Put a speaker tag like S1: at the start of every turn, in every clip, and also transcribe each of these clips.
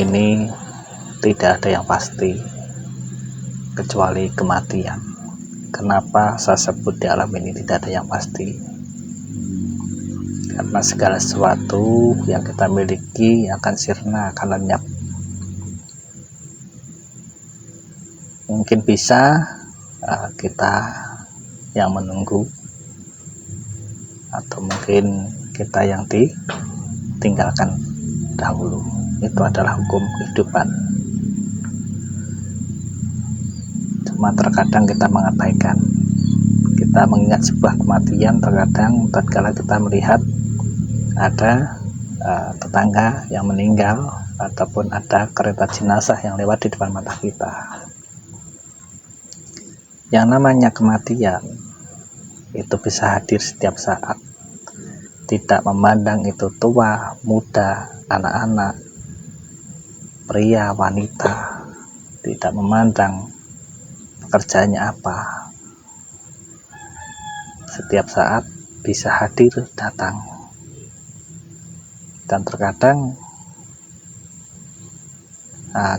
S1: ini tidak ada yang pasti kecuali kematian. Kenapa saya sebut di alam ini tidak ada yang pasti? Karena segala sesuatu yang kita miliki akan sirna, akan lenyap. Mungkin bisa kita yang menunggu, atau mungkin kita yang ditinggalkan dahulu. Itu adalah hukum kehidupan. Cuma terkadang kita mengabaikan, kita mengingat sebuah kematian terkadang tatkala kita melihat ada tetangga yang meninggal ataupun ada kereta jenazah yang lewat di depan mata kita. Yang namanya kematian itu bisa hadir setiap saat, tidak memandang itu tua, muda, anak-anak, pria, wanita, tidak memandang pekerjaannya apa. Setiap saat bisa hadir, datang. Dan terkadang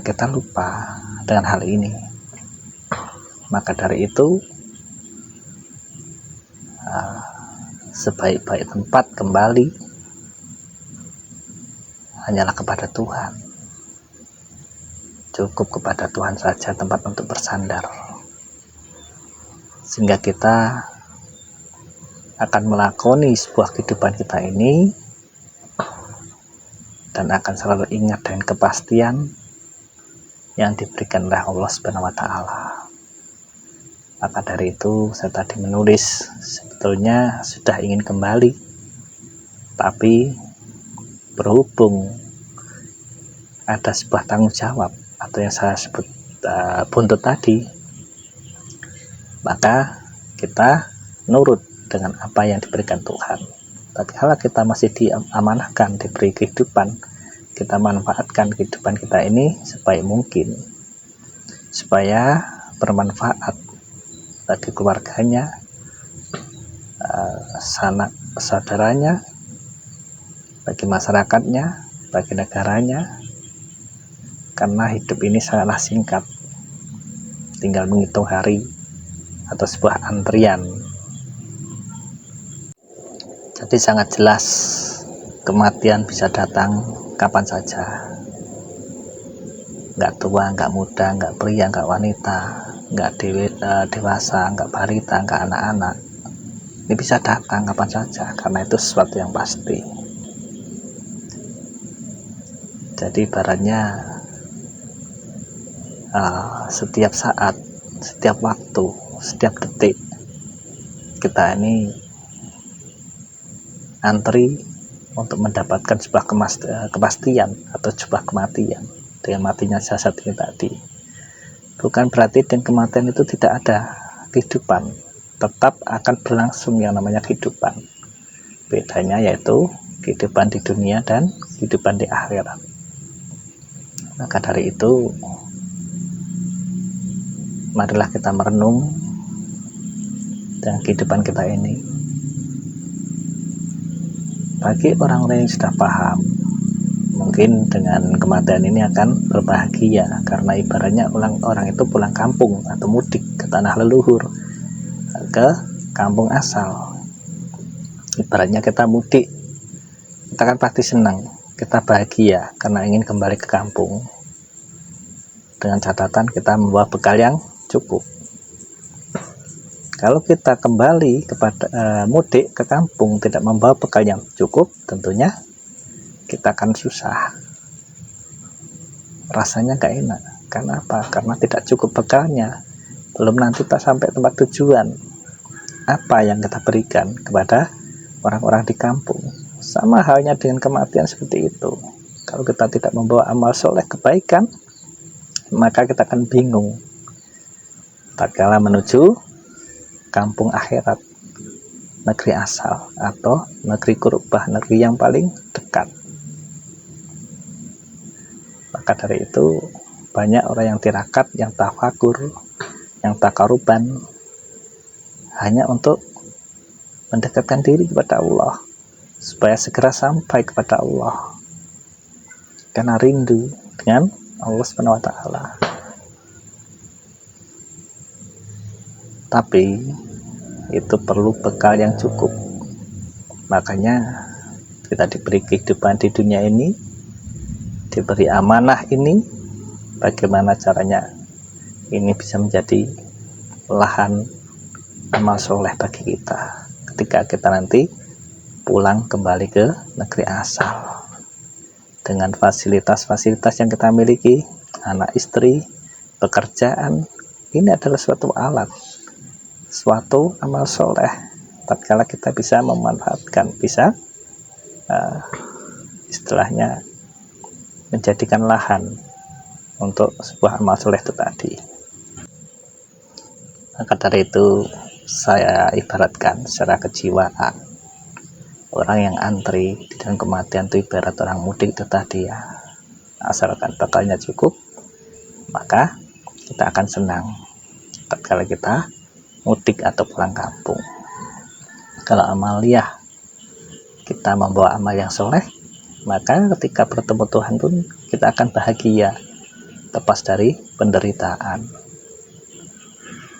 S1: kita lupa dengan hal ini. Maka dari itu sebaik-baik tempat kembali hanyalah kepada Tuhan. Cukup kepada Tuhan saja tempat untuk bersandar, sehingga kita akan melakoni sebuah kehidupan kita ini dan akan selalu ingat dengan kepastian yang diberikan oleh Allah Subhanahu wa Ta'ala. Maka dari itu saya tadi menulis sebetulnya sudah ingin kembali, tapi berhubung ada sebuah tanggung jawab atau yang saya sebut buntut tadi, maka kita nurut dengan apa yang diberikan Tuhan. Tapi kalau kita masih diamanahkan, diberi kehidupan, kita manfaatkan kehidupan kita ini sebaik mungkin supaya bermanfaat bagi keluarganya, sanak saudaranya, bagi masyarakatnya, bagi negaranya. Karena hidup ini sangatlah singkat, tinggal menghitung hari atau sebuah antrian. Jadi sangat jelas kematian bisa datang kapan saja, nggak tua, nggak muda, nggak pria, nggak wanita, nggak dewasa, nggak balita, nggak anak-anak. Ini bisa datang kapan saja karena itu sesuatu yang pasti. Jadi ibaratnya setiap saat, setiap waktu, setiap detik kita ini antri untuk mendapatkan sebuah kepastian atau sebuah kematian. Dengan matinya jasad ini tadi, bukan berarti dengan kematian itu tidak ada kehidupan, tetap akan berlangsung yang namanya kehidupan. Bedanya yaitu kehidupan di dunia dan kehidupan di akhirat. Maka dari itu marilah kita merenung dengan kehidupan kita ini. Bagi orang-orang yang sudah paham, mungkin dengan kematian ini akan berbahagia, karena ibaratnya orang itu pulang kampung atau mudik ke tanah leluhur, ke kampung asal. Ibaratnya kita mudik, kita kan pasti senang, kita bahagia karena ingin kembali ke kampung. Dengan catatan kita membawa bekal yang cukup. Kalau kita kembali kepada mudik ke kampung tidak membawa bekal yang cukup, tentunya kita akan susah, rasanya gak enak. Karena apa? Karena tidak cukup bekalnya. Belum nanti tak sampai tempat tujuan, apa yang kita berikan kepada orang-orang di kampung. Sama halnya dengan kematian seperti itu. Kalau kita tidak membawa amal soleh kebaikan, maka kita akan bingung tatkala menuju kampung akhirat, negeri asal atau negeri kurbah, negeri yang paling dekat. Maka dari itu banyak orang yang tirakat, yang tafakur, yang takaruban, hanya untuk mendekatkan diri kepada Allah supaya segera sampai kepada Allah, karena rindu dengan Allah Subhanahu wa taala. Tapi itu perlu bekal yang cukup. Makanya kita diberi kehidupan di dunia ini, diberi amanah ini, bagaimana caranya ini bisa menjadi lahan amal soleh bagi kita ketika kita nanti pulang kembali ke negeri asal dengan fasilitas-fasilitas yang kita miliki, anak istri, pekerjaan. Ini adalah suatu alat, suatu amal soleh tatkala kita bisa memanfaatkan, bisa istilahnya menjadikan lahan untuk sebuah amal soleh itu tadi. Maka dari itu saya ibaratkan secara kejiwaan, orang yang antri di dalam kematian itu ibarat orang mudik itu tadi ya. Asalkan bekalnya cukup, maka kita akan senang tatkala kita mudik atau pulang kampung. Kalau amaliyah, kita membawa amal yang soleh, maka ketika bertemu Tuhan pun kita akan bahagia, lepas dari penderitaan.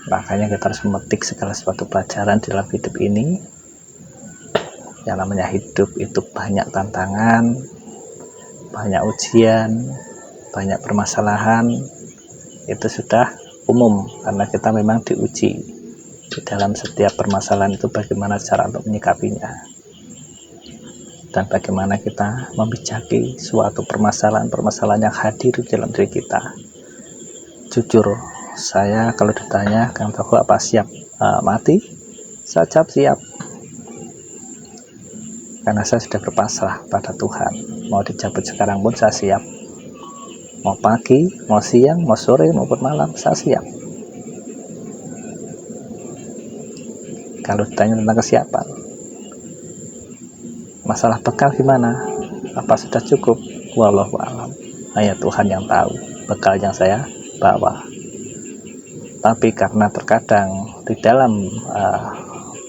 S1: Makanya kita harus memetik segala sesuatu pelajaran di dalam hidup ini. Yang namanya hidup itu banyak tantangan, banyak ujian, banyak permasalahan. Itu sudah umum karena kita memang diuji di dalam setiap permasalahan itu, bagaimana cara untuk menyikapinya dan bagaimana kita membijaki suatu permasalahan-permasalahan yang hadir di dalam diri kita. Jujur, saya kalau ditanya Kang Toko apa siap mati, saya jawab siap, karena saya sudah berpasrah pada Tuhan. Mau dicabut sekarang pun saya siap, mau pagi, mau siang, mau sore, maupun malam, saya siap. Kalau ditanya tentang kesiapan, masalah bekal gimana, apa sudah cukup, wallahu a'lam, hanya Tuhan yang tahu bekal yang saya bawa. Tapi karena terkadang di dalam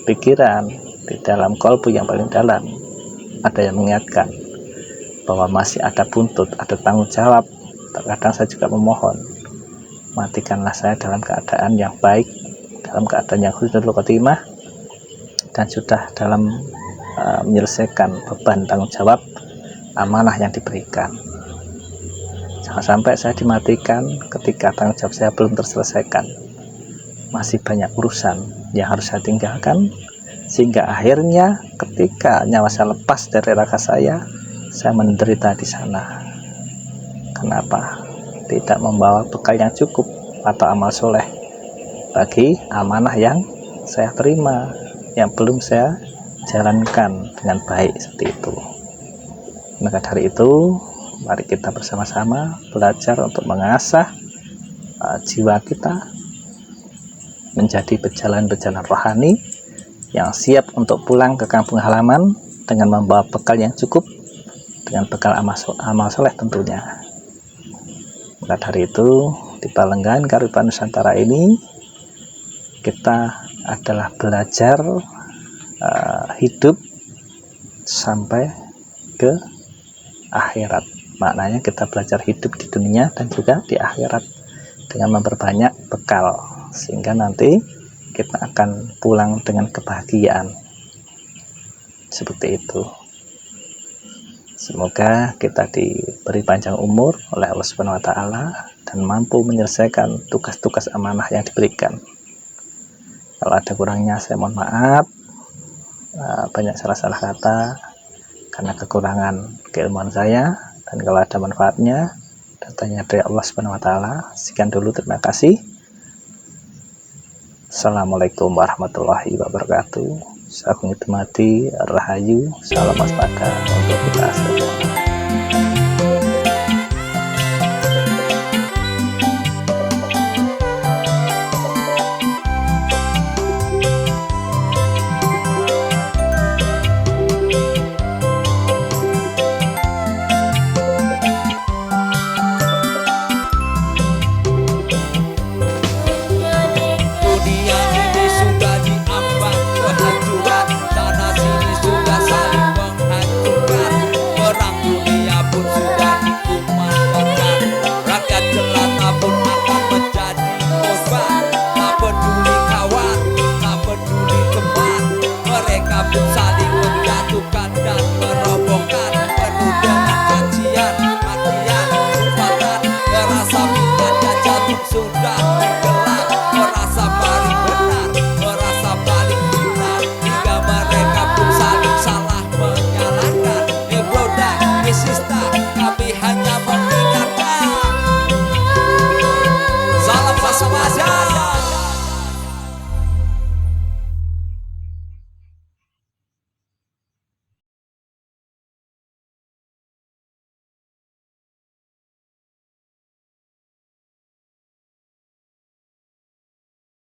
S1: pikiran, di dalam kolbu yang paling dalam, ada yang mengingatkan bahwa masih ada buntut, ada tanggung jawab. Terkadang saya juga memohon, matikanlah saya dalam keadaan yang baik, dalam keadaan yang husnul khotimah, dan sudah dalam menyelesaikan beban tanggung jawab amanah yang diberikan. Jangan sampai saya dimatikan ketika tanggung jawab saya belum terselesaikan. Masih banyak urusan yang harus saya tinggalkan, sehingga akhirnya ketika nyawa saya lepas dari raga saya menderita di sana. Kenapa? Tidak membawa bekal yang cukup atau amal soleh bagi amanah yang saya terima, yang belum saya jalankan dengan baik seperti itu. Maka dari itu, mari kita bersama-sama belajar untuk mengasah jiwa kita menjadi pejalan-pejalan rohani yang siap untuk pulang ke kampung halaman dengan membawa bekal yang cukup, dengan bekal amal soleh tentunya. Maka dari itu, di Palenggan Kearifan Nusantara ini kita adalah belajar hidup sampai ke akhirat. Maknanya kita belajar hidup di dunia dan juga di akhirat dengan memperbanyak bekal, sehingga nanti kita akan pulang dengan kebahagiaan. Seperti itu. Semoga kita diberi panjang umur oleh Allah Subhanahu wa taala dan mampu menyelesaikan tugas-tugas amanah yang diberikan. Kalau ada kurangnya saya mohon maaf. Banyak salah-salah kata karena kekurangan keilmuan saya, dan kalau ada manfaatnya datangnya dari Allah Subhanahu wa taala. Sekian dulu, terima kasih. Assalamualaikum warahmatullahi wabarakatuh. Salam nikmati, rahayu, salam waspada untuk kita semua.